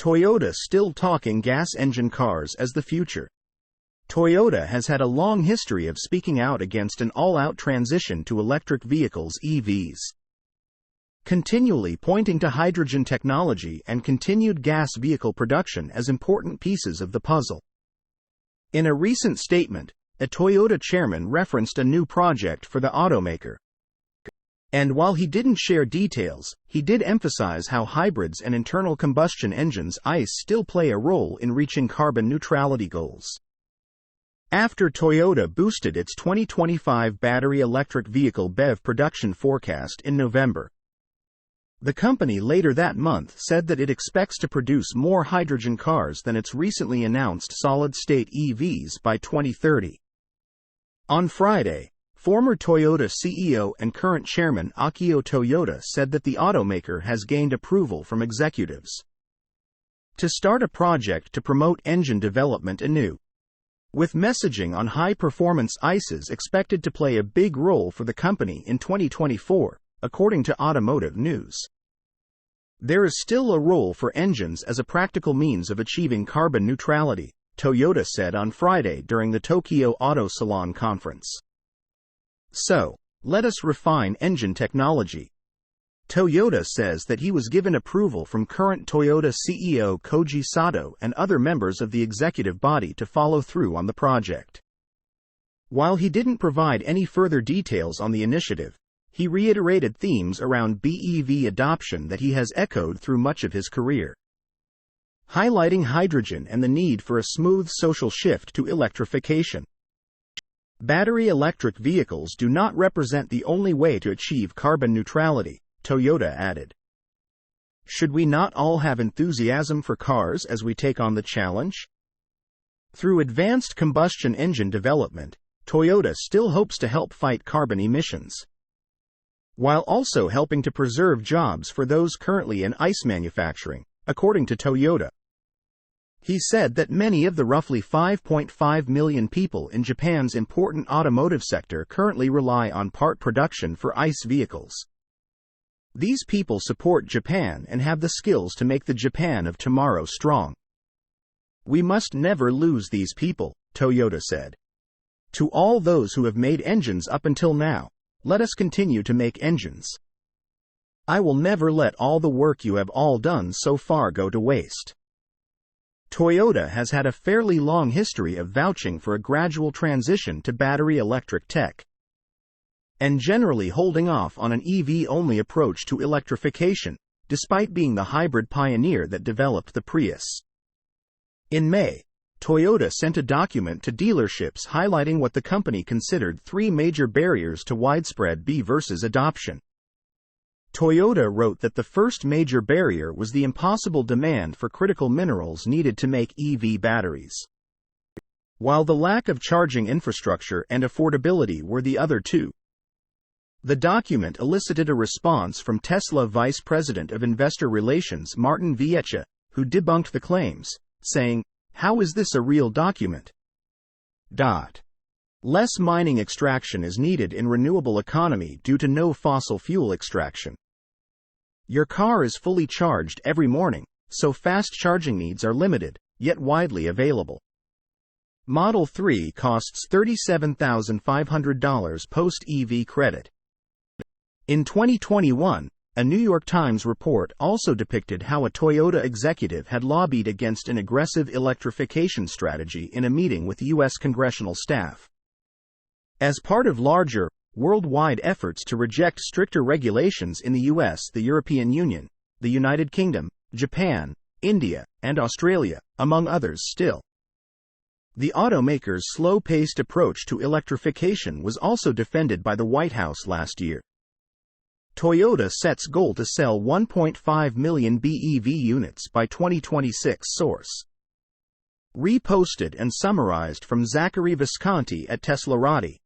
Toyota still talking gas engine cars as the future. Toyota has had a long history of speaking out against an all-out transition to electric vehicles (EVs), continually pointing to hydrogen technology and continued gas vehicle production as important pieces of the puzzle. In a recent statement, a Toyota chairman referenced a new project for the automaker. And while he didn't share details, he did emphasize how hybrids and internal combustion engines (ICE) still play a role in reaching carbon neutrality goals. After Toyota boosted its 2025 battery electric vehicle BEV production forecast in November, the company later that month said that it expects to produce more hydrogen cars than its recently announced solid-state EVs by 2030. On Friday, former Toyota CEO and current chairman Akio Toyoda said that the automaker has gained approval from executives to start a project to promote engine development anew, with messaging on high-performance ICEs expected to play a big role for the company in 2024, according to Automotive News. There is still a role for engines as a practical means of achieving carbon neutrality, Toyota said on Friday during the Tokyo Auto Salon conference. So, let us refine engine technology. Toyota says that he was given approval from current Toyota CEO Koji Sato and other members of the executive body to follow through on the project. While he didn't provide any further details on the initiative, he reiterated themes around BEV adoption that he has echoed through much of his career, highlighting hydrogen and the need for a smooth social shift to electrification. Battery electric vehicles do not represent the only way to achieve carbon neutrality, Toyota added. Should we not all have enthusiasm for cars as we take on the challenge? Through advanced combustion engine development, Toyota still hopes to help fight carbon emissions, while also helping to preserve jobs for those currently in ICE manufacturing, according to Toyota. He said that many of the roughly 5.5 million people in Japan's important automotive sector currently rely on part production for ICE vehicles. These people support Japan and have the skills to make the Japan of tomorrow strong. We must never lose these people, Toyota said. To all those who have made engines up until now, let us continue to make engines. I will never let all the work you have all done so far go to waste. Toyota has had a fairly long history of vouching for a gradual transition to battery electric tech, and generally holding off on an EV-only approach to electrification, despite being the hybrid pioneer that developed the Prius. In May, Toyota sent a document to dealerships highlighting what the company considered three major barriers to widespread BEV adoption. Toyota wrote that the first major barrier was the impossible demand for critical minerals needed to make EV batteries, while the lack of charging infrastructure and affordability were the other two. The document elicited a response from Tesla Vice President of Investor Relations Martin Viecha, who debunked the claims, saying, "How is this a real document? Less mining extraction is needed in renewable economy due to no fossil fuel extraction. Your car is fully charged every morning, so fast charging needs are limited, yet widely available. Model 3 costs $37,500 post-EV credit." In 2021, a New York Times report also depicted how a Toyota executive had lobbied against an aggressive electrification strategy in a meeting with U.S. congressional staff. As part of larger, worldwide efforts to reject stricter regulations in the U.S., the European Union, the United Kingdom, Japan, India, and Australia, among others still. The automaker's slow-paced approach to electrification was also defended by the White House last year. Toyota sets goal to sell 1.5 million BEV units by 2026, source. Reposted and summarized from Zachary Visconti at teslaupdate.